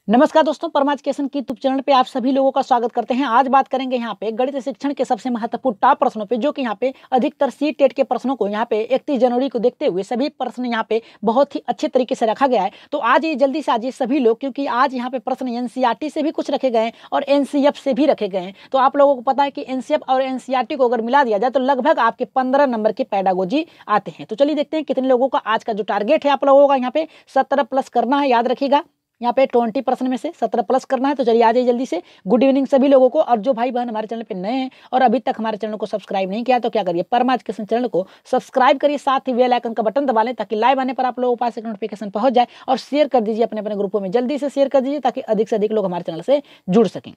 नमस्कार दोस्तों, परमार एजुकेशन की यूट्यूब चैनल पे आप सभी लोगों का स्वागत करते हैं। आज बात करेंगे यहाँ पे गणित शिक्षण के सबसे महत्वपूर्ण टॉप प्रश्नों पे, जो कि यहाँ पे अधिकतर सी-टेट के प्रश्नों को यहाँ पे 31 जनवरी को देखते हुए सभी प्रश्न यहाँ पे बहुत ही अच्छे तरीके से रखा गया है। तो आज ये जल्दी से आज सभी लोग, क्योंकि आज यहाँ पे प्रश्न एनसीईआरटी से भी कुछ रखे गए हैं और एनसीएफ से भी रखे गए हैं। तो आप लोगों को पता है कि एनसीएफ और एनसीईआरटी को अगर मिला दिया जाए तो लगभग आपके 15 नंबर के पेडागोजी आते हैं। तो चलिए देखते हैं कितने लोगों का आज का जो टारगेट है आप लोगों का यहाँ पे 17 प्लस करना है। याद रखिएगा, यहाँ पे 20 प्रश्न में से 17 प्लस करना है। तो चलिए आ जाइए जल्दी से। गुड इवनिंग सभी लोगों को। और जो भाई बहन हमारे चैनल पे नए हैं और अभी तक हमारे चैनल को सब्सक्राइब नहीं किया तो क्या करिए, परमार एजुकेशन चैनल को सब्सक्राइब करिए, साथ ही बेल आइकन का बटन दबा लें ताकि लाइव आने पर आप लोगों के पास एक नोटिफिकेशन पहुंच जाए। और शेयर कर दीजिए अपने अपने ग्रुपों में, जल्दी से शेयर कर दीजिए ताकि अधिक से अधिक लोग हमारे चैनल से जुड़ सकें।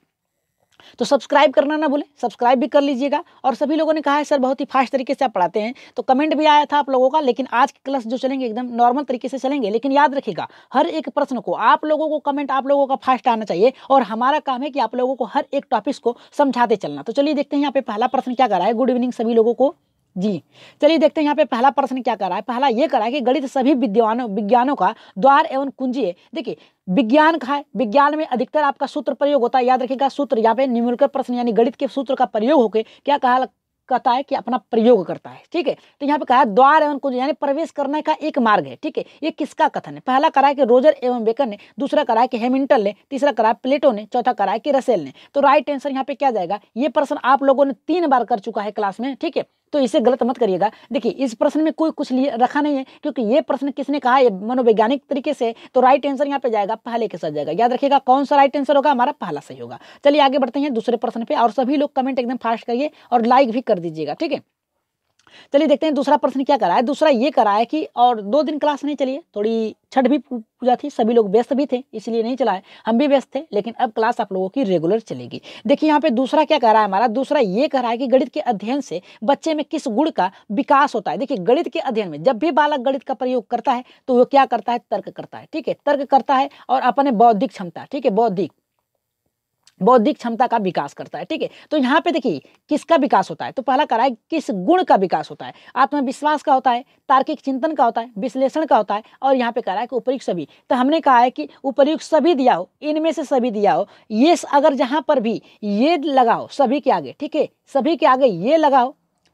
तो सब्सक्राइब करना ना भूलें, सब्सक्राइब भी कर लीजिएगा। और सभी लोगों ने कहा है सर बहुत ही फास्ट तरीके से आप पढ़ाते हैं, तो कमेंट भी आया था आप लोगों का। लेकिन आज की क्लास जो चलेंगे एकदम नॉर्मल तरीके से चलेंगे, लेकिन याद रखिएगा हर एक प्रश्न को आप लोगों को कमेंट आप लोगों का फास्ट आना चाहिए। और हमारा काम है कि आप लोगों को हर एक टॉपिक को समझाते चलना। तो चलिए देखते हैं यहाँ पे पहला प्रश्न क्या कर रहा है। गुड इवनिंग सभी लोगों को जी। चलिए देखते हैं यहाँ पे पहला प्रश्न क्या कर रहा है। पहला ये कर रहा है कि गणित सभी विज्ञानों का द्वार एवं कुंजी है। देखिए विज्ञान का है, विज्ञान में अधिकतर आपका सूत्र प्रयोग होता है। याद रखिएगा सूत्र, यहाँ पे न्यूमेरिकल प्रश्न यानी गणित के सूत्र का प्रयोग होकर क्या कहता है कि अपना प्रयोग करता है। ठीक है, तो यहाँ पे कहा द्वार एवं कुंज यानी प्रवेश करने का एक मार्ग है। ठीक है, ये किसका कथन है? पहला करा है कि रोजर एवं बेकन ने, दूसरा करा है कि हैमिल्टन ने, तीसरा करा है प्लेटो ने, चौथा करा है कि रसेल ने। तो राइट आंसर यहाँ पे क्या जाएगा? ये प्रश्न आप लोगों ने 3 बार कर चुका है क्लास में। ठीक है, तो इसे गलत मत करिएगा। देखिए इस प्रश्न में कोई कुछ रखा नहीं है, क्योंकि ये प्रश्न किसने कहा है मनोवैज्ञानिक तरीके से। तो राइट आंसर यहाँ पे जाएगा पहले के साथ जाएगा। याद रखिएगा कौन सा राइट आंसर होगा? हमारा पहला सही होगा। चलिए आगे बढ़ते हैं दूसरे प्रश्न पे। और सभी लोग कमेंट एकदम फास्ट करिए और लाइक भी कर दीजिएगा। ठीक है, चलिए देखते हैं दूसरा प्रश्न क्या करा है। दूसरा ये करा है कि और 2 दिन क्लास नहीं चलिए, थोड़ी छठ भी पूजा थी, सभी लोग व्यस्त भी थे इसलिए नहीं चलाए, हम भी व्यस्त थे। लेकिन अब क्लास आप लोगों की रेगुलर चलेगी। देखिए यहाँ पे दूसरा क्या कह रहा है हमारा। दूसरा ये कह रहा है कि गणित के अध्ययन से बच्चे में किस गुण का विकास होता है। देखिए गणित के अध्ययन में जब भी बालक गणित का प्रयोग करता है तो वो क्या करता है? तर्क करता है। ठीक है, तर्क करता है और अपने बौद्धिक क्षमता, ठीक है, बौद्धिक क्षमता का विकास करता है। ठीक है, तो यहाँ पे देखिए किसका विकास होता है। तो पहला करा है किस गुण का विकास होता है। आत्मविश्वास का होता है, तार्किक चिंतन का होता है, विश्लेषण का होता है, और यहाँ पे करा है कि उपयुक्त सभी। तो हमने कहा है कि उपयुक्त सभी दिया हो, इनमें से सभी दिया हो, ये अगर जहाँ पर भी ये लगाओ सभी के आगे, ठीक है, सभी के आगे ये लगाओ,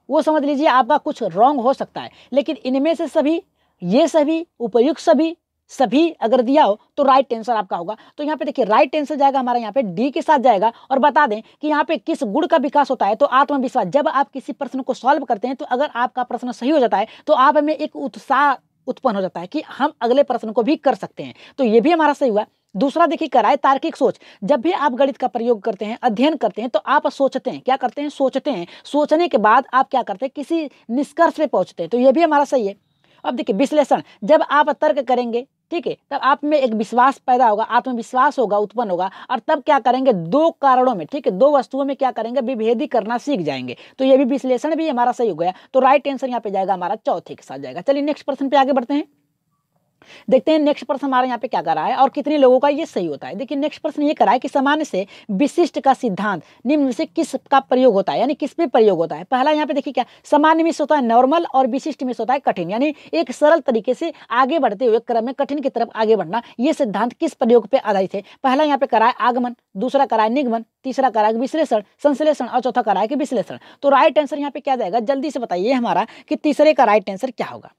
वो समझ लीजिए आपका कुछ रॉन्ग हो सकता है। लेकिन इनमें से सभी, ये सभी, उपयुक्त सभी अगर दिया हो तो राइट आंसर आपका होगा। तो यहाँ पे देखिए राइट आंसर जाएगा हमारा यहाँ पे डी के साथ जाएगा। और बता दें कि यहाँ पे किस गुण का विकास होता है। तो आत्मविश्वास। जब आप किसी प्रश्न को सॉल्व करते हैं तो अगर आपका प्रश्न सही हो जाता है तो आप में एक उत्साह उत्पन्न हो जाता है कि हम अगले प्रश्न को भी कर सकते हैं। तो ये भी हमारा सही हुआ। दूसरा देखिए कराए तार्किक सोच। जब भी आप गणित का प्रयोग करते हैं, अध्ययन करते हैं, तो आप सोचते हैं। क्या करते हैं? सोचते हैं। सोचने के बाद आप क्या करते हैं? किसी निष्कर्ष पे पहुंचते हैं। तो ये भी हमारा सही है। अब देखिए विश्लेषण। जब आप तर्क करेंगे, ठीक है, तब आप में एक विश्वास पैदा होगा, आत्मविश्वास होगा, उत्पन्न होगा। और तब क्या करेंगे? 2 कारणों में, ठीक है, 2 वस्तुओं में क्या करेंगे? विभेदी करना सीख जाएंगे। तो ये भी विश्लेषण भी हमारा सही हो गया। तो राइट आंसर यहाँ पे जाएगा हमारा चौथे के साथ जाएगा। चलिए नेक्स्ट प्रश्न पे आगे बढ़ते हैं। देखते हैं नेक्स्ट प्रश्न हमारे यहाँ पे क्या कर रहा है और कितने लोगों का ये सही होता है। देखिए नेक्स्ट प्रश्न ये कर रहा है कि सामान्य से विशिष्ट का सिद्धांत निम्न में से किस का प्रयोग होता है, यानी किस पे प्रयोग होता है। पहला यहाँ पे देखिए क्या सामान्य में से होता है नॉर्मल और विशिष्ट में से होता है कठिन, यानी एक सरल तरीके से आगे बढ़ते हुए क्रम में कठिन की तरफ आगे बढ़ना। ये सिद्धांत किस प्रयोग पे आधारित है? पहला यहाँ पे करा है आगमन, दूसरा करा है निगमन, तीसरा करा है विश्लेषण संश्लेषण, और चौथा करा है कि विश्लेषण। तो राइट आंसर यहाँ पे क्या जाएगा? जल्दी से बताइए हमारा कि तीसरे का राइट आंसर क्या होगा।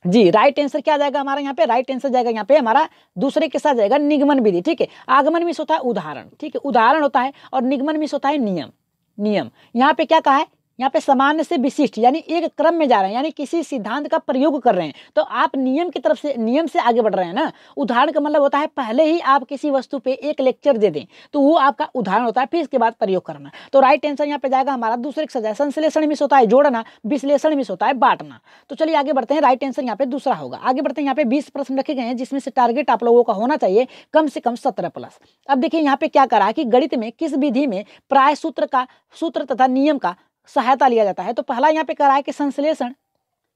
जी राइट आंसर क्या जाएगा हमारा यहाँ पे? राइट आंसर जाएगा यहाँ पे हमारा दूसरे के साथ जाएगा निगमन विधि। ठीक है, आगमन में होता है उदाहरण, ठीक है, उदाहरण होता है, और निगमन में होता है नियम। यहाँ पे क्या कहा है? यहाँ पे सामान्य से विशिष्ट, यानी एक क्रम में जा रहे हैं, यानी किसी सिद्धांत का प्रयोग कर रहे हैं। तो आप नियम की तरफ से, नियम से आगे बढ़ रहे हैं ना। उदाहरण का मतलब होता है पहले ही आप किसी वस्तु पे एक लेक्चर दे दें तो वो आपका उदाहरण होता है, फिर इसके बाद प्रयोग करना। तो राइट आंसर यहाँ पे जाएगा हमारा दूसरे के सजाए। संश्लेषण में होता है जोड़ना, विश्लेषण में होता है बांटना। तो चलिए आगे बढ़ते हैं। राइट आंसर यहाँ पे दूसरा होगा। आगे बढ़ते हैं। यहाँ पे 20 प्रश्न रखे गए हैं जिसमें से टारगेट आप लोगों का होना चाहिए कम से कम 17 प्लस। अब देखिए यहाँ पे क्या करा है कि गणित में किस विधि में प्राय सूत्र तथा नियम का सहायता लिया जाता है। तो पहला यहाँ पे करा है कि संश्लेषण।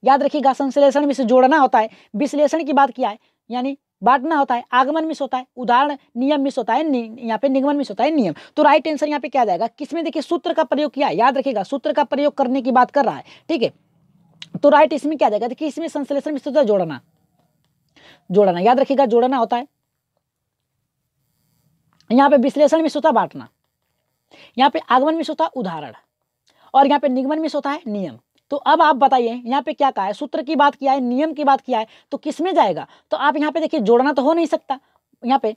याद रखिएगा संश्लेषण में से जोड़ना होता है, विश्लेषण की बात किया है यानी बांटना होता है, आगमन में होता है उदाहरण, नियम में होता है यहाँ पे निगमन में होता है नियम। तो राइट आंसर यहाँ पे क्या जाएगा? किसमें? देखिए सूत्र का प्रयोग किया। याद रखिएगा सूत्र का प्रयोग करने की बात कर रहा है। ठीक है, तो राइट इसमें क्या जाएगा? देखिए इसमें संश्लेषण में होता है जोड़ना। याद रखिएगा जोड़ना होता है। यहाँ पे विश्लेषण में होता बांटना, यहाँ पे आगमन में होता उदाहरण, और यहाँ पे निगमन में होता है नियम। तो अब आप बताइए यहाँ पे क्या कहा है, सूत्र की बात किया है, नियम की बात किया है, तो किस में जाएगा? तो आप यहाँ पे देखिए जोड़ना तो हो नहीं सकता यहाँ पे,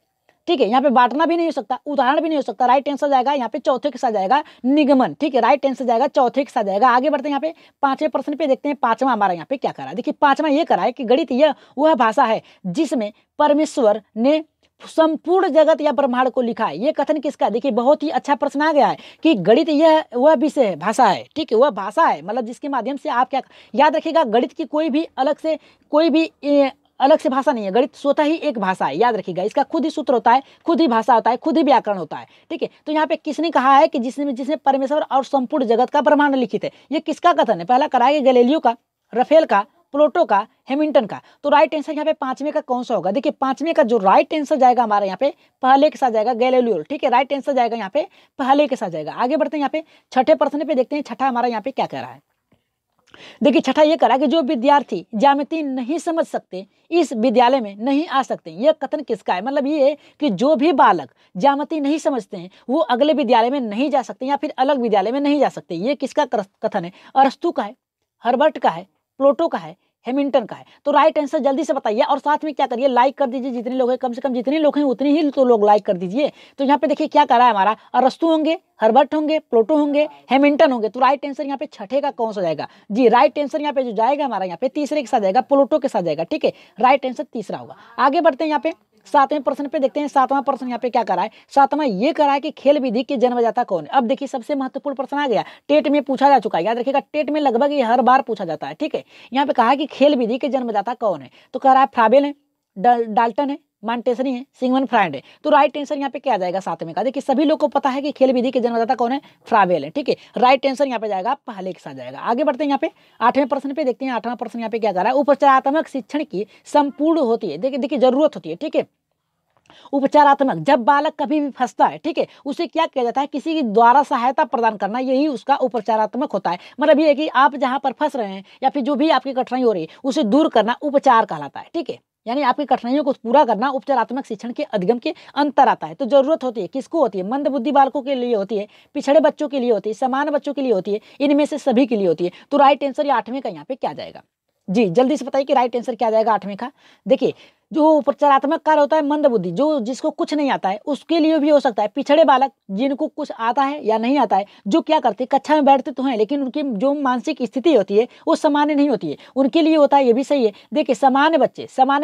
ठीक है, यहाँ पे बांटना भी नहीं हो सकता, उदाहरण भी नहीं हो सकता, राइट आंसर जाएगा यहाँ पे चौथे के साथ जाएगा निगमन, ठीक है, राइट आंसर जाएगा चौथे के साथ जाएगा। आगे बढ़ते हैं यहाँ पे पांचवें प्रश्न पे, देखते हैं पांचवा हमारा यहाँ पे क्या करा है। देखिए पांचवा ये करा है कि गणित यह वह भाषा है जिसमें परमेश्वर ने संपूर्ण जगत या ब्रह्मांड को लिखा है। ये कथन किसका? देखिए बहुत ही अच्छा प्रश्न आ गया है कि गणित यह वह विषय है, भाषा है, ठीक है, वह भाषा है, मतलब जिसके माध्यम से आप क्या याद रखिएगा, गणित की कोई भी अलग से भाषा नहीं है, गणित स्वतः ही एक भाषा है, याद रखिएगा। इसका खुद ही सूत्र होता है, खुद ही भाषा होता है, खुद ही व्याकरण होता है, ठीक है। तो यहाँ पे किसने कहा है कि जिसने परमेश्वर और संपूर्ण जगत का ब्रह्मांड लिखित है, ये किसका कथन है? पहला कराएगा गैलीलियो का, रफेल का, प्लूटो का, हैमिल्टन का। तो राइट आंसर यहाँ पे पांचवें का कौन सा होगा? देखिए पांचवें का जो राइट आंसर जाएगा हमारा यहाँ पे पहले के साथ जाएगा गैलीलियो, ठीक है, राइट आंसर जाएगा यहाँ पे पहले के साथ जाएगा। आगे बढ़ते हैं यहाँ पे छठे प्रश्न पे, देखते हैं छठा हमारा यहाँ पे क्या कह रहा है। देखिए छठा ये करा कि जो विद्यार्थी ज्यामिति नहीं समझ सकते इस विद्यालय में नहीं आ सकते। यह कथन किसका है? मतलब ये कि जो भी बालक ज्यामिति नहीं समझते हैं वो अगले विद्यालय में नहीं जा सकते या फिर अलग विद्यालय में नहीं जा सकते। ये किसका कथन है? अरस्तु का है, हर्बर्ट का है, प्लूटो का है, हैमिल्टन का है। तो राइट आंसर जल्दी से बताइए, और साथ में क्या करिए, लाइक कर दीजिए, जितने लोग हैं कम से कम जितने लोग हैं उतने ही तो लोग लाइक कर दीजिए। तो यहाँ पे देखिए क्या कर रहा है हमारा, अरस्तु होंगे, हर्बर्ट होंगे, प्लूटो होंगे, हैमिल्टन होंगे। तो राइट आंसर यहाँ पे छठे का कौन सा जाएगा? जी राइट आंसर यहाँ पे जो जाएगा हमारा यहाँ पे तीसरे के साथ जाएगा, प्लूटो के साथ जाएगा, ठीक है, राइट आंसर तीसरा होगा। आगे बढ़ते हैं यहाँ पे सातवें प्रश्न पे, देखते हैं सातवां प्रश्न यहाँ पे क्या करा है। सातवां ये करा है कि खेल विधि के जन्मदाता कौन है। अब देखिए सबसे महत्वपूर्ण प्रश्न आ गया, टेट में पूछा जा चुका है, याद रखिएगा टेट में लगभग ये हर बार पूछा जाता है, ठीक है। यहाँ पे कहा है कि खेल विधि के जन्मदाता कौन है, तो कह रहा है फ्राबेल है, डाल्टन है, मॉन्टेसरी है, सिगमंड फ्रायड है। तो राइट आंसर यहाँ पे क्या जाएगा सातवें का? देखिए सभी लोग को पता है कि खेल विधि के जन्मदाता कौन है, फ्राबेल है, ठीक है, राइट आंसर यहाँ पे जाएगा पहले के साथ जाएगा। आगे बढ़ते हैं यहाँ पे आठवें प्रश्न पे, देखते हैं आठवां प्रश्न यहाँ पे क्या कर रहा है। उपचारात्मक शिक्षण की संपूर्ण होती है, देखिए जरूरत होती है, ठीक है, उपचारात्मक, जब बालक कभी भी फंसता है, ठीक है, उसे क्या किया जाता है, किसी की द्वारा सहायता प्रदान करना, यही उसका उपचारात्मक होता है। मतलब ये है कि आप जहां पर फंस रहे हैं या फिर जो भी आपकी कठिनाई हो रही है उसे दूर करना उपचार कहलाता है, ठीक है, यानी आपकी कठिनाइयों को पूरा करना उपचारात्मक शिक्षण के अधिगम के अंतर आता है। तो जरूरत होती है, किसको होती है? मंद बुद्धि बालकों के लिए होती है, पिछड़े बच्चों के लिए होती है, समान बच्चों के लिए होती है, इनमें से सभी के लिए होती है। तो राइट आंसर आठवें का यहाँ पे क्या जाएगा? जी जल्दी से बताइए कि राइट आंसर क्या जाएगा आठवें का। देखिए जो उपचारात्मक कार्य होता है, मंद बुद्धि, जो जिसको कुछ नहीं आता है उसके लिए भी हो सकता है, पिछड़े बालक जिनको कुछ आता है या नहीं आता है, जो क्या करते हैं कक्षा में बैठते तो हैं लेकिन उनकी जो मानसिक स्थिति होती है वो सामान्य नहीं होती है, उनके लिए होता है, ये भी सही है। देखिए सामान्य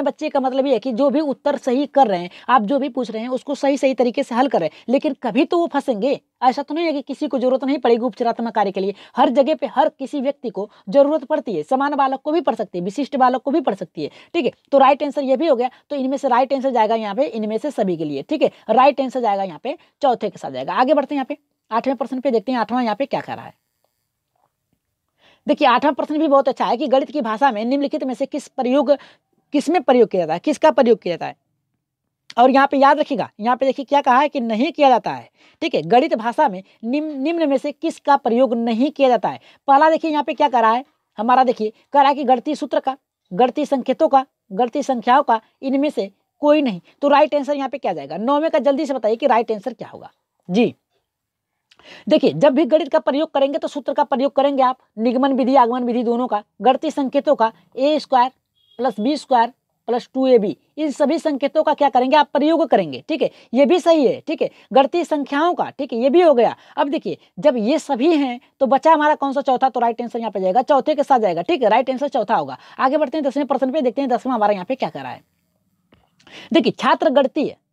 बच्चे का मतलब ये है कि जो भी उत्तर सही कर रहे हैं, आप जो भी पूछ रहे हैं उसको सही सही तरीके से हल कर रहे हैं, लेकिन कभी तो वो फंसेंगे। ऐसा तो नहीं है कि किसी को जरूरत नहीं पड़ेगी उपचारात्मक कार्य के लिए, हर जगह पे हर किसी व्यक्ति को जरूरत पड़ती है, सामान्य बालक को भी पड़ सकती है, विशिष्ट बालक को भी पड़ सकती है, ठीक है। तो राइट आंसर ये भी हो गया। तो इनमें से राइट आंसर जाएगा यहाँ पे इनमें से सभी के लिए, ठीक है, राइट आंसर जाएगा यहाँ पे चौथे के साथ जाएगा। आगे बढ़ते हैं यहाँ पे आठवें प्रश्न पे, देखते हैं आठवां यहाँ पे क्या कर रहा है। देखिए आठवां प्रश्न भी बहुत अच्छा है कि गणित की भाषा में निम्नलिखित में से किसमें प्रयोग किया जाता है, किसका प्रयोग किया जाता है। और यहाँ पे याद रखिएगा, यहाँ पे देखिए क्या कहा है कि नहीं किया जाता है, ठीक है, गणित भाषा में निम्न में से किसका प्रयोग नहीं किया जाता है। पहला देखिए यहाँ पे क्या करा है हमारा, देखिए कह रहा है कि गणितीय सूत्र का, गणितीय संकेतों का, गणितीय संख्याओं का, इनमें से कोई नहीं। तो राइट आंसर यहाँ पे क्या जाएगा? नौवें का जल्दी से बताइए कि राइट आंसर क्या होगा। जी देखिए जब भी गणित का प्रयोग करेंगे तो सूत्र का प्रयोग करेंगे आप, निगमन विधि आगमन विधि दोनों का, गणितीय संकेतों का a² + b² + 2ab, इन सभी संकेतों का क्या करेंगे आप? प्रयोग करेंगे, ठीक है, ये भी सही है, ठीक है, गणितीय संख्याओं का, ठीक है, ये भी हो गया। अब देखिए जब ये सभी हैं तो बचा हमारा कौन सा? चौथा। तो राइट आंसर यहाँ पे जाएगा चौथे के साथ जाएगा, ठीक है, राइट आंसर चौथा होगा। आगे बढ़ते हैं 10वें प्रश्न पे, देखते हैं 10वां हमारा यहाँ पे क्या कर रहा है। देखिए छात्र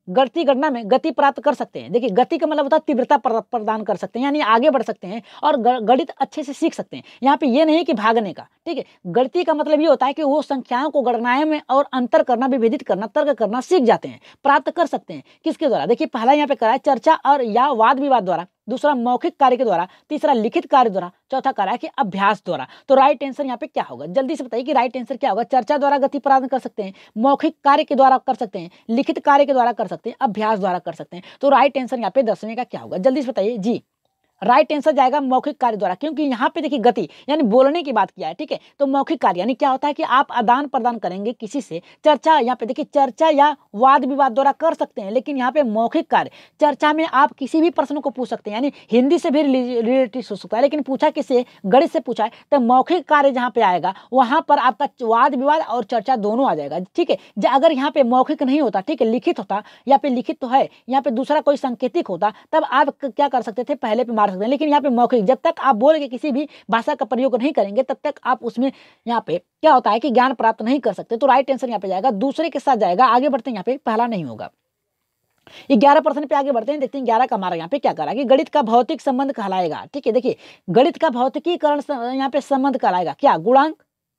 गणितीय गणना में गति प्राप्त कर सकते हैं। देखिए गति का मतलब होता है तीव्रता प्रदान कर सकते हैं, यानी आगे बढ़ सकते हैं और गणित अच्छे से सीख सकते हैं। यहाँ पे ये नहीं कि भागने का, ठीक है, गणितीय का मतलब ये होता है कि वो संख्याओं को गणनाओं में और अंतर करना, विभेदित करना, तर्क करना सीख जाते हैं, प्राप्त कर सकते हैं। किसके द्वारा? देखिए पहला यहाँ पे करा है चर्चा और या वाद विवाद द्वारा, दूसरा मौखिक कार्य के द्वारा, तीसरा लिखित कार्य द्वारा, चौथा करा है कि अभ्यास द्वारा। तो राइट आंसर यहाँ पे क्या होगा? जल्दी से बताइए कि राइट आंसर क्या होगा। चर्चा द्वारा गति प्रदान कर सकते हैं, मौखिक कार्य के द्वारा कर सकते हैं, लिखित कार्य के द्वारा कर सकते हैं, अभ्यास द्वारा कर सकते हैं। तो राइट आंसर यहाँ पे 10वें का क्या होगा? जल्दी से बताइए। जी राइट आंसर जाएगा मौखिक कार्य द्वारा, क्योंकि यहाँ पे देखिए गति यानी बोलने की बात किया है, ठीक है। तो मौखिक कार्य यानी क्या होता है कि आप आदान प्रदान करेंगे किसी से, चर्चा, यहाँ पे देखिए चर्चा या वाद विवाद द्वारा कर सकते हैं, लेकिन यहाँ पे मौखिक कार्य चर्चा में आप किसी भी प्रश्न को पूछ सकते हैं, यानी हिंदी से भी रिलेटेड हो सकता है, लेकिन पूछा किससे, गणित से पूछा है, तो मौखिक कार्य जहाँ पे आएगा वहां पर आपका वाद विवाद और चर्चा दोनों आ जाएगा, ठीक है। अगर यहाँ पे मौखिक नहीं होता, ठीक है, लिखित होता, यहाँ पे लिखित तो है, यहाँ पे दूसरा कोई सांकेतिक होता, तब आप क्या कर सकते थे, पहले पे मार सकते हैं, लेकिन यहाँ पे मौखिक, जब तक आप बोल के किसी भी भाषा का प्रयोग नहीं करेंगे तब तक आप उसमें यहाँ पे क्या होता है कि ज्ञान प्राप्त नहीं कर सकते। तो राइट आंसर यहाँ पे जाएगा, दूसरे के साथ जाएगा। आगे बढ़ते हैं, यहाँ पे पहला नहीं होगा। 11% पे आगे बढ़ते हैं, देखते हैं 11 का हमारा यहाँ पे क्या करा कि गणित का भौतिक संबंध कहलाएगा, ठीक है। देखिए गणित का भौतिकीकरण यहाँ पे संबंध कहलाएगा क्या, गुणांक,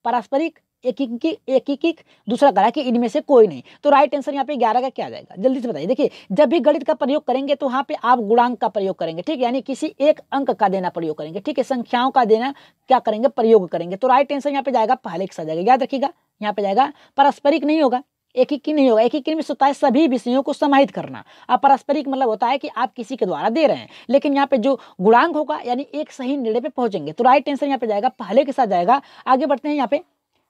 पारस्परिक, एकीकिक, दूसरा करा कि इनमें से कोई नहीं। तो राइट आंसर यहाँ पे 11 का क्या आ जाएगा, जल्दी से बताइए। देखिए जब भी गणित का प्रयोग करेंगे तो यहाँ पे आप गुणांक का प्रयोग करेंगे, ठीक है, यानी किसी एक अंक का देना प्रयोग करेंगे, ठीक है, संख्याओं का देना क्या करेंगे, प्रयोग करेंगे। तो राइट आंसर यहाँ पे जाएगा पहले के साथ जाएगा, याद रखिएगा, यहाँ पे जाएगा। पारस्परिक नहीं होगा, एक ही नहीं होगा, एक ही में होता है सभी विषयों को समाहित करना। अब पारस्परिक मतलब होता है कि आप किसी के द्वारा दे रहे हैं, लेकिन यहाँ पे जो गुणांक होगा यानी एक सही निर्णय पे पहुंचेंगे। तो राइट आंसर यहाँ पे जाएगा पहले के साथ जाएगा। आगे बढ़ते हैं, यहाँ पे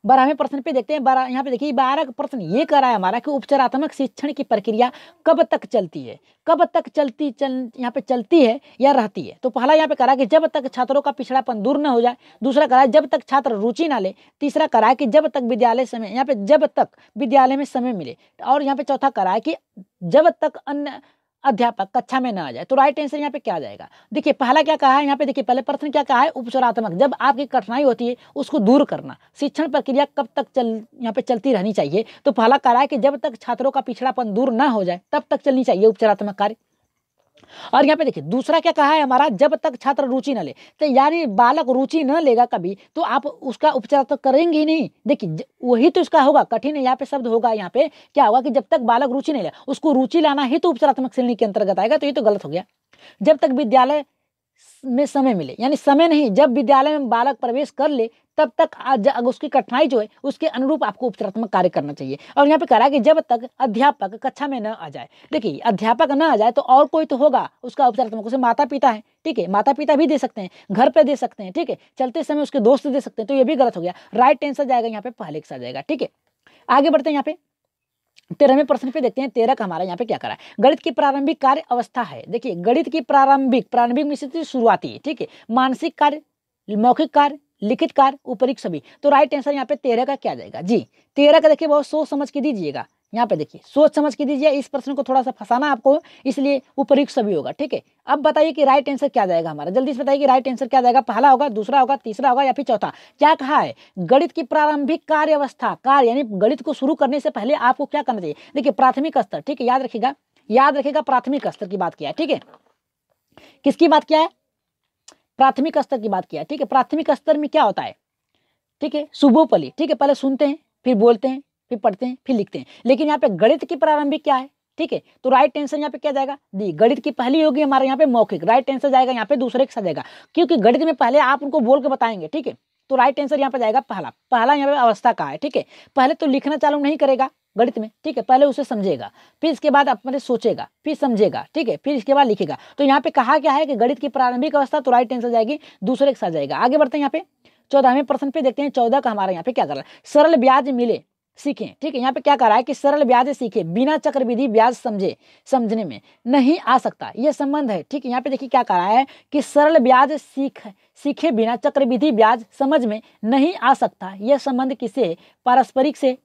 12वें प्रश्न पे देखते हैं। यहाँ पे देखिए 12 का प्रश्न ये कर रहा है हमारा कि उपचारात्मक शिक्षण की प्रक्रिया कब तक चलती है, कब तक यहाँ पे चलती है या रहती है। तो पहला यहाँ पे करा कि जब तक छात्रों का पिछड़ापन दूर न हो जाए, दूसरा करा जब तक छात्र रुचि ना ले, तीसरा करा कि जब तक विद्यालय समय, यहाँ पे जब तक विद्यालय में समय मिले, और यहाँ पे चौथा करा है कि जब तक अन्य अध्यापक कक्षा में ना आ जाए। तो राइट आंसर यहाँ पे क्या आ जाएगा, देखिए पहला क्या कहा है, यहाँ पे देखिए पहले प्रश्न क्या कहा है, उपचारात्मक, जब आपकी कठिनाई होती है उसको दूर करना, शिक्षण प्रक्रिया कब तक यहाँ पे चलती रहनी चाहिए। तो पहला कहा है कि जब तक छात्रों का पिछड़ापन दूर ना हो जाए तब तक चलनी चाहिए उपचारात्मक कार्य। और यहाँ पे देखिए दूसरा क्या कहा है हमारा, जब तक छात्र रुचि न ले, तो यानी बालक रुचि न लेगा कभी तो आप उसका उपचार तो करेंगे ही नहीं। देखिए वही तो इसका होगा, कठिन यहाँ पे शब्द होगा, यहाँ पे क्या होगा कि जब तक बालक रुचि नहीं ले, उसको रुचि लाना ही तो उपचारात्मक श्रेणी के अंतर्गत आएगा। तो ये तो गलत हो गया। जब तक विद्यालय में समय मिले, यानी समय नहीं, जब विद्यालय में बालक प्रवेश कर ले तब तक उसकी कठिनाई जो है उसके अनुरूप आपको उपचारात्मक कार्य करना चाहिए। और यहाँ पे कह रहा है कि जब तक अध्यापक कक्षा में न आ जाए। देखिए अध्यापक न आ जाए तो और कोई तो होगा उसका उपचारात्मक, उसे माता पिता है, ठीक है, माता पिता भी दे सकते हैं, घर पे दे सकते हैं, ठीक है, चलते समय उसके दोस्त दे सकते हैं। तो ये भी गलत हो गया। राइट आंसर जाएगा यहाँ पे पहले के साथ जाएगा, ठीक है। आगे बढ़ते हैं, यहाँ पे 13वें प्रश्न पे देखते हैं। 13 का हमारा यहाँ पे क्या करा है, गणित की प्रारंभिक कार्य अवस्था है। देखिए गणित की प्रारंभिक में से शुरुआती, ठीक है, मानसिक कार्य, मौखिक कार्य, लिखित कार्य, उपरीक्त सभी। तो राइट आंसर यहाँ पे 13 का क्या जाएगा जी। 13 का देखिए बहुत सोच समझ के दीजिएगा, यहाँ पे देखिए सोच समझ के दीजिए, इस प्रश्न को थोड़ा सा फंसाना आपको, इसलिए उपरीक्त सभी होगा, ठीक है। अब बताइए कि राइट आंसर क्या जाएगा हमारा, जल्दी से बताइए कि राइट आंसर क्या जाएगा, पहला होगा, दूसरा होगा, तीसरा होगा या फिर चौथा। क्या कहा है, गणित की प्रारंभिक कार्य अवस्था, कार्य यानी गणित को शुरू करने से पहले आपको क्या करना चाहिए। देखिए प्राथमिक स्तर, ठीक है, याद रखिएगा प्राथमिक स्तर की बात किया है, ठीक है। किसकी बात किया है, प्राथमिक स्तर की बात किया है, ठीक है। प्राथमिक स्तर में क्या होता है, ठीक है, शुभोपली, ठीक है, पहले सुनते हैं, फिर बोलते हैं, फिर पढ़ते हैं, फिर लिखते हैं। लेकिन यहाँ पे गणित की प्रारंभिक क्या है, ठीक है। तो राइट आंसर यहाँ पे क्या जाएगा दी, गणित की पहली होगी हमारे यहाँ पे मौखिक। राइट आंसर जाएगा यहाँ पे दूसरे के साथ जाएगा, क्योंकि गणित में पहले आप उनको बोल के बताएंगे, ठीक है। तो राइट आंसर यहाँ पे जाएगा पहला यहाँ पे अवस्था का है, ठीक है। पहले तो लिखना चालू नहीं करेगा गणित में, ठीक है, पहले उसे समझेगा, फिर इसके बाद अपने सोचेगा, फिर समझेगा, ठीक है, फिर इसके बाद लिखेगा। तो यहाँ पे कहा क्या है कि गणित की प्रारंभिक अवस्था, तो राइट आंसर जाएगी दूसरे के साथ जाएगा। आगे बढ़ते हैं, यहाँ पे 14वें प्रश्न पे देखते हैं। 14 का हमारा यहाँ पे क्या कर रहा है, सरल ब्याज मिले सीखें, ठीक है। यहाँ पे क्या कर रहा है कि सरल ब्याज सीखे बिना चक्रवृद्धि ब्याज समझने में नहीं आ सकता, ये संबंध है, ठीक है। यहाँ पे देखिए क्या कर रहा है कि सरल ब्याज सीखे बिना चक्रवृद्धि ब्याज समझ में नहीं आ सकता, यह संबंध किसे, पारस्परिक से,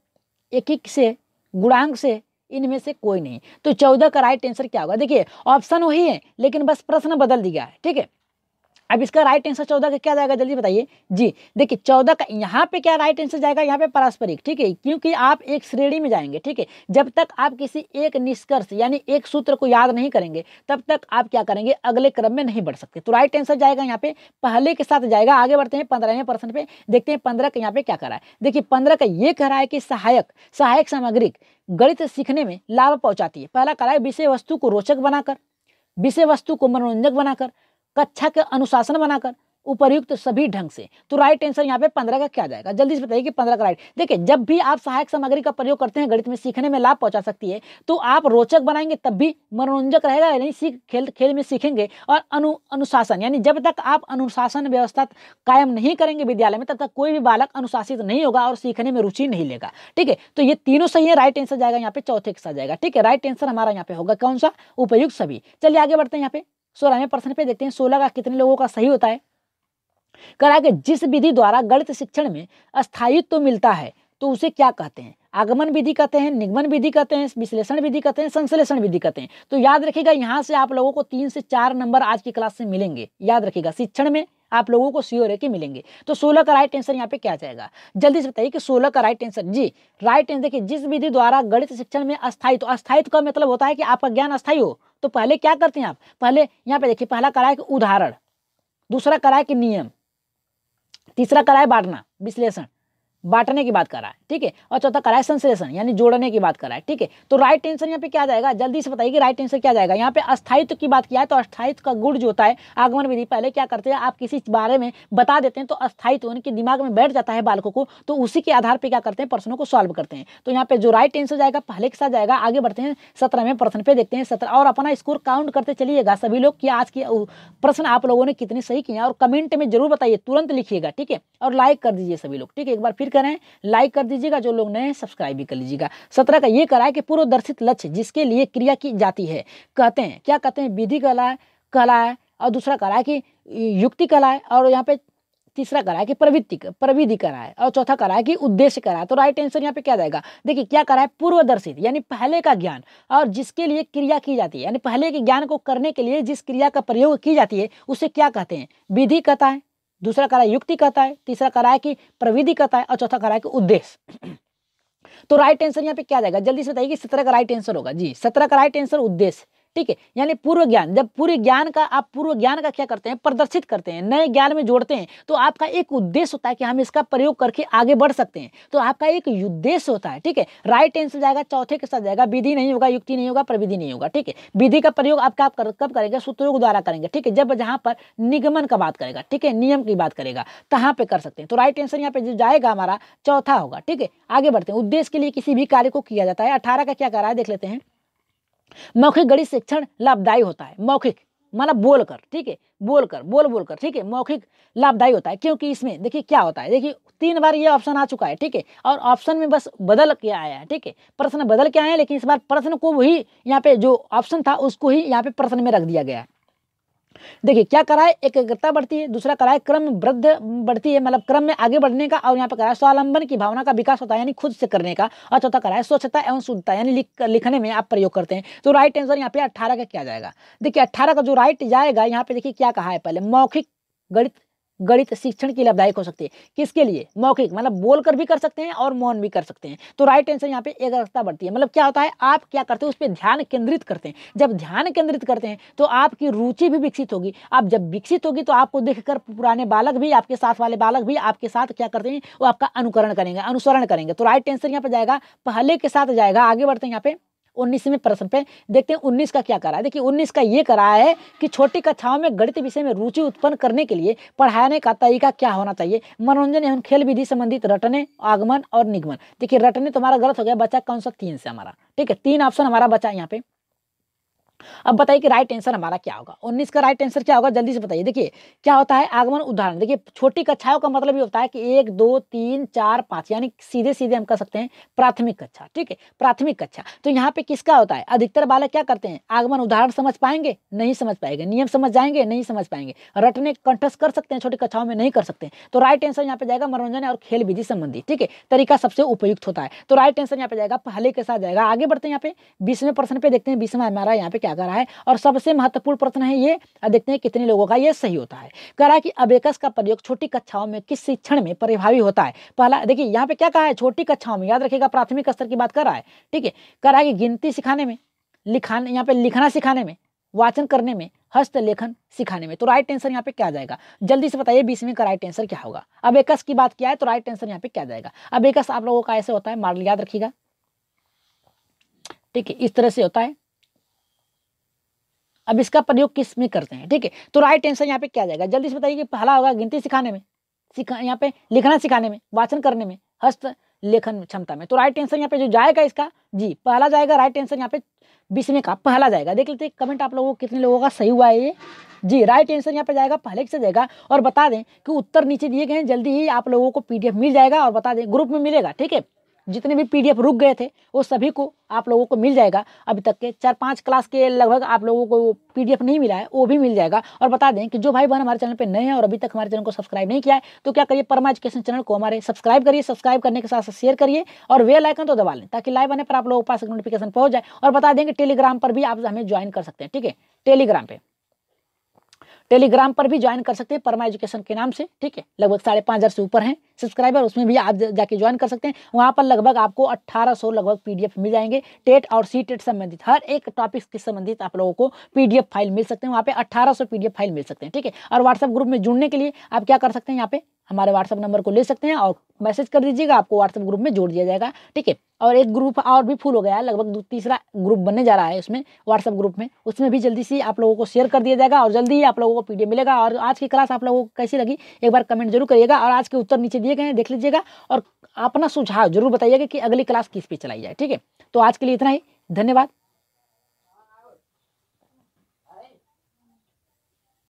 एकीक से, गुणांक से, इनमें से कोई नहीं। तो 14 का राइट आंसर क्या होगा, देखिए ऑप्शन वही है लेकिन बस प्रश्न बदल दिया है, ठीक है। अब इसका राइट आंसर 14 का क्या जाएगा, जल्दी बताइए जी। देखिए 14 का यहाँ पे क्या राइट आंसर जाएगा, यहाँ पे पारस्परिक, ठीक है, क्योंकि आप एक श्रेणी में जाएंगे, ठीक है। जब तक आप किसी एक निष्कर्ष यानी एक सूत्र को याद नहीं करेंगे तब तक आप क्या करेंगे, अगले क्रम में नहीं बढ़ सकते। तो राइट आंसर जाएगा यहाँ पे पहले के साथ जाएगा। आगे बढ़ते हैं 15वें प्रश्न पे देखते हैं। 15 का यहाँ पे क्या करा है, देखिए 15 का ये कह रहा है कि सहायक सामग्री गणित सीखने में लाभ पहुंचाती है। पहला करा है विषय वस्तु को रोचक बनाकर, विषय वस्तु को मनोरंजक बनाकर, कक्षा के अनुशासन बनाकर, उपर्युक्त सभी ढंग से। तो राइट आंसर यहाँ पे 15 का क्या जाएगा, जल्दी से बताइए कि 15 का राइट। देखिए जब भी आप सहायक सामग्री का प्रयोग करते हैं गणित में सीखने में लाभ पहुंचा सकती है, तो आप रोचक बनाएंगे तब भी मनोरंजक रहेगा, यानी खेल खेल में सीखेंगे। और अनुशासन, यानी जब तक आप अनुशासन व्यवस्था कायम नहीं करेंगे विद्यालय में, तब तक कोई भी बालक अनुशासित नहीं होगा और सीखने में रुचि नहीं लेगा। ठीक है, तो ये तीनों सही है, राइट आंसर जाएगा यहाँ पे चौथे के साथ जाएगा। ठीक है, राइट आंसर हमारा यहाँ पे होगा कौन सा, उपयुक्त सभी। चलिए आगे बढ़ते हैं यहाँ पे 16वें प्रश्न पे, देखते हैं 16 का कितने लोगों का सही होता है। कहा कि जिस विधि द्वारा गणित शिक्षण में स्थायित्व तो मिलता है तो उसे क्या कहते हैं, आगमन विधि कहते हैं, निगमन विधि कहते हैं, विश्लेषण विधि कहते हैं, संश्लेषण विधि कहते हैं। तो याद रखिएगा यहाँ से आप लोगों को 3 से 4 नंबर आज की क्लास से मिलेंगे, याद रखिएगा शिक्षण में आप लोगों को श्योर है कि मिलेंगे। तो 16 का राइट आंसर यहाँ पे क्या जाएगा, जल्दी से बताइए कि 16 का राइट आंसर। जी राइट आंसर, देखिए जिस विधि द्वारा गणित शिक्षण में अस्थायित्व, अस्थायित्व का मतलब होता है कि आपका ज्ञान अस्थायी हो। तो पहले क्या करते हैं आप, पहले यहाँ पे देखिए पहला करा है कि उदाहरण, दूसरा करा है कि नियम, तीसरा करा है बांटना, विश्लेषण, बांटने की बात कर रहा है। ठीक है, और चौथा करा है संश्लेषण, यानी जोड़ने की बात कर रहा है। ठीक है, तो राइट आंसर यहाँ पे क्या जाएगा, जल्दी से बताइए कि राइट आंसर क्या जाएगा। यहाँ पे अस्थायित्व की बात किया है, तो अस्थायित्व का गुण जो होता है आगमन विधि, पहले क्या करते हैं आप किसी बारे में बता देते हैं तो अस्थायित्व उनके दिमाग में बैठ जाता है बालकों को, तो उसी के आधार पर क्या करते हैं प्रश्नों को सॉल्व करते हैं। तो यहाँ पे जो राइट आंसर जाएगा पहले के साथ जाएगा। आगे बढ़ते हैं 17वें प्रश्न पे, देखते हैं 17, और अपना स्कोर काउंट करते चलिएगा सभी लोग कि आज की प्रश्न आप लोगों ने कितने सही किए और कमेंट में जरूर बताइए, तुरंत लिखिएगा। ठीक है, और लाइक कर दीजिए सभी लोग। ठीक है, एक बार फिर करें, लाइक कर दीजिएगा, जो लोग नए सब्सक्राइब भी कर लीजिएगा। 17 का ये करा है कि पूर्वदर्शित लक्ष्य जिसके लिए क्रिया की जाती है कहते हैं, क्या कहते हैं, विधि कहलाए, और दूसरा करा है कि युक्ति कहलाए, और यहाँ पे तीसरा करा है कि प्रविधि करा है, और चौथा करा है कि उद्देश्य करा है। तो राइट आंसर यहाँ पे क्या जाएगा, देखिए क्या करा है, पूर्वदर्शित यानी पहले का ज्ञान, और जिसके लिए क्रिया की जाती है यानी पहले के ज्ञान को करने के लिए जिस क्रिया का प्रयोग की जाती है उसे क्या कहते हैं, विधि कहता है, दूसरा करा है युक्ति कहता है, तीसरा करा है कि प्रविधि कहता है, और चौथा करा है कि उद्देश्य। तो राइट आंसर यहाँ पे क्या जाएगा, जल्दी से बताइए कि 17 का राइट आंसर होगा। जी 17 का राइट आंसर उद्देश्य। ठीक है, यानी पूर्व ज्ञान, जब पूरे ज्ञान का आप पूर्व ज्ञान का क्या करते हैं, प्रदर्शित करते हैं, नए ज्ञान में जोड़ते हैं, तो आपका एक उद्देश्य होता है कि हम इसका प्रयोग करके आगे बढ़ सकते हैं। तो आपका एक उद्देश्य होता है। ठीक है, राइट आंसर जाएगा चौथे के साथ जाएगा, विधि नहीं होगा, युक्ति नहीं होगा, प्रविधि नहीं होगा। ठीक है, विधि का प्रयोग आपका कब करेंगे, सूत्रों के द्वारा करेंगे। ठीक है, जब जहां पर निगमन का बात करेगा, ठीक है, नियम की बात करेगा, तहां पे कर सकते हैं। तो राइट आंसर यहाँ पे जो जाएगा हमारा चौथा होगा। ठीक है, आगे बढ़ते हैं, उद्देश्य के लिए किसी भी कार्य को किया जाता है। 18 का क्या कर रहा है देख लेते हैं, मौखिक गणित शिक्षण लाभदायी होता है। मौखिक मतलब बोलकर, ठीक है, बोलकर, ठीक है, मौखिक लाभदायी होता है, क्योंकि इसमें देखिए क्या होता है, देखिए 3 बार ये ऑप्शन आ चुका है। ठीक है, और ऑप्शन में बस बदल के आया है। ठीक है, प्रश्न बदल के आए हैं, लेकिन इस बार प्रश्न को वही यहाँ पे जो ऑप्शन था उसको ही यहाँ पे प्रश्न में रख दिया गया है। देखिए क्या करा है, एकाग्रता बढ़ती है, दूसरा करा है क्रम वृद्धि बढ़ती है, मतलब क्रम में आगे बढ़ने का, और यहाँ पे करा है स्वावलंबन की भावना का विकास होता है, यानी खुद से करने का, और चौथा करा है स्वच्छता एवं शुद्धता, यानी लिखने में आप प्रयोग करते हैं। तो राइट आंसर यहाँ पे 18 का क्या जाएगा, देखिए 18 का जो राइट जाएगा यहाँ पे देखिए क्या कहा है, पहले मौखिक गणित शिक्षण की लाभदायक हो सकती है। किसके लिए, मौखिक मतलब बोलकर भी कर सकते हैं और मौन भी कर सकते हैं। तो राइट आंसर यहाँ पे एकाग्रता बढ़ती है, मतलब क्या होता है, आप क्या करते हैं, उस पर ध्यान केंद्रित करते हैं। जब ध्यान केंद्रित करते हैं तो आपकी रुचि भी विकसित होगी। आप जब विकसित होगी तो आपको देखकर पुराने बालक भी, आपके साथ वाले बालक भी आपके साथ क्या करते हैं, वो आपका अनुसरण करेंगे। तो राइट आंसर यहाँ पे जाएगा पहले के साथ जाएगा। आगे बढ़ते हैं यहाँ पे 19वें प्रश्न पे, देखते हैं 19 का क्या करा है। देखिए 19 का ये करा है कि छोटी कक्षाओं में गणित विषय में रुचि उत्पन्न करने के लिए पढ़ाने का तरीका क्या होना चाहिए, मनोरंजन एवं खेल विधि संबंधित रटने, आगमन और निगमन। देखिए रटने तुम्हारा गलत हो गया, बचा कौन सा, 3 से हमारा। ठीक है, 3 ऑप्शन हमारा बचा यहाँ पे। अब बताइए कि राइट आंसर हमारा क्या होगा, 19 का राइट आंसर क्या होगा, जल्दी से बताइए। देखिए क्या होता है, आगमन उदाहरण, देखिए छोटी कक्षाओं का मतलब ये होता है कि 1 2 3 4 5, यानी सीधे हम कह सकते हैं प्राथमिक कक्षा। ठीक है, प्राथमिक कक्षा। तो यहाँ पे किसका होता है, अधिकतर बालक क्या करते हैं, आगमन उदाहरण समझ पाएंगे, नहीं समझ पाएंगे, नियम समझ जाएंगे, नहीं समझ पाएंगे, रटने कंठस्थ कर सकते हैं, छोटी कक्षाओं में नहीं कर सकते। तो राइट आंसर यहाँ पे जाएगा मनोरंजन और खेल विधि संबंधी, ठीक है, तरीका सबसे उपयुक्त होता है। तो राइट आंसर यहाँ पे जाएगा पहले के साथ जाएगा। आगे बढ़ते हैं यहाँ पे 20वें प्रश्न पे, देखते हैं 20वां हमारा यहाँ पे क्या कर रहा है, और सबसे महत्वपूर्ण प्रश्न है ये, देखते हैं कितने लोगों का ये सही होता है। कह रहा है कि अबेकस का प्रयोग छोटी कक्षाओं में किस शिक्षण में प्रभावी होता है। पहला देखिए यहाँ पे क्या कहा है, छोटी कक्षाओं में, याद रखिएगा प्राथमिक स्तर की बात कर रहा है। ठीक है, कह रहा है कि गिनती सिखाने में, यहाँ पे लिखना सिखाने में, वाचन करने में, हस्तलेखन सिखाने में। तो राइट आंसर यहाँ पे क्या जाएगा, जल्दी से बताइए 20वें का राइट आंसर क्या होगा। अबेकस की बात किया है तो राइट आंसर यहाँ पे क्या जाएगा। अबेकस आप लोगों का ऐसे होता है, मॉडल याद रखिएगा। ठीक है, इस तरह से होता है, अब इसका प्रयोग किस में करते हैं, ठीक है। तो राइट आंसर यहाँ पे क्या जाएगा, जल्दी से बताइए कि पहला होगा गिनती सिखाने में, यहाँ पे लिखना सिखाने में, वाचन करने में, हस्त लेखन क्षमता में। तो राइट आंसर यहाँ पे जो जाएगा इसका जी पहला जाएगा, राइट आंसर यहाँ पे 20वें का पहला जाएगा। देख लेते हैं कमेंट आप लोगों को कितने लोगों का सही हुआ है ये। जी राइट आंसर यहाँ पे जाएगा, पहले से जाएगा। और बता दें कि उत्तर नीचे दिए गए हैं, जल्दी ही आप लोगों को पीडीएफ मिल जाएगा। और बता दें ग्रुप में मिलेगा, ठीक है। जितने भी पीडीएफ रुक गए थे वो सभी को आप लोगों को मिल जाएगा। अभी तक के 4-5 क्लास के लगभग आप लोगों को पीडीएफ नहीं मिला है, वो भी मिल जाएगा। और बता दें कि जो भाई बहन हमारे चैनल पे नए हैं और अभी तक हमारे चैनल को सब्सक्राइब नहीं किया है तो क्या करिए, परमा एजुकेशन चैनल को हमारे सब्सक्राइब करिए। सब्सक्राइब करने के साथ साथ शेयर करिए और बेल आइकन तो दबा लें ताकि लाइव आने पर आप लोगों के पास नोटिफिकेशन पहुंच जाए। और बता दें कि टेलीग्राम पर भी आप हमें ज्वाइन कर सकते हैं, ठीक है। टेलीग्राम पर भी ज्वाइन कर सकते हैं परमा एजुकेशन के नाम से, ठीक है। लगभग 5,500 से ऊपर हैं सब्सक्राइबर, उसमें भी आप जाके ज्वाइन कर सकते हैं। वहाँ पर लगभग आपको 1800 लगभग पीडीएफ मिल जाएंगे। टेट और सी टेट संबंधित हर एक टॉपिक के संबंधित आप लोगों को पीडीएफ फाइल मिल सकते हैं। वहाँ पे 1800 पीडीएफ फाइल मिल सकते हैं, ठीक है। और व्हाट्सएप ग्रुप में जुड़ने के लिए आप क्या कर सकते हैं, यहाँ पे हमारे व्हाट्सएप नंबर को ले सकते हैं और मैसेज कर दीजिएगा, आपको व्हाट्सएप ग्रुप में जोड़ दिया जाएगा, ठीक है। और एक ग्रुप और भी फुल हो गया है, लगभग तीसरा ग्रुप बनने जा रहा है इसमें व्हाट्सएप ग्रुप में, उसमें भी जल्दी से आप लोगों को शेयर कर दिया जाएगा और जल्दी ही आप लोगों को पीडीएफ मिलेगा। और आज की क्लास आप लोगों को कैसी लगी एक बार कमेंट जरूर करिएगा। और आज के उत्तर नीचे दिए गए हैं, देख लीजिएगा और अपना सुझाव जरूर बताइएगा कि अगली क्लास किस पे चलाई जाए, ठीक है। तो आज के लिए इतना ही, धन्यवाद।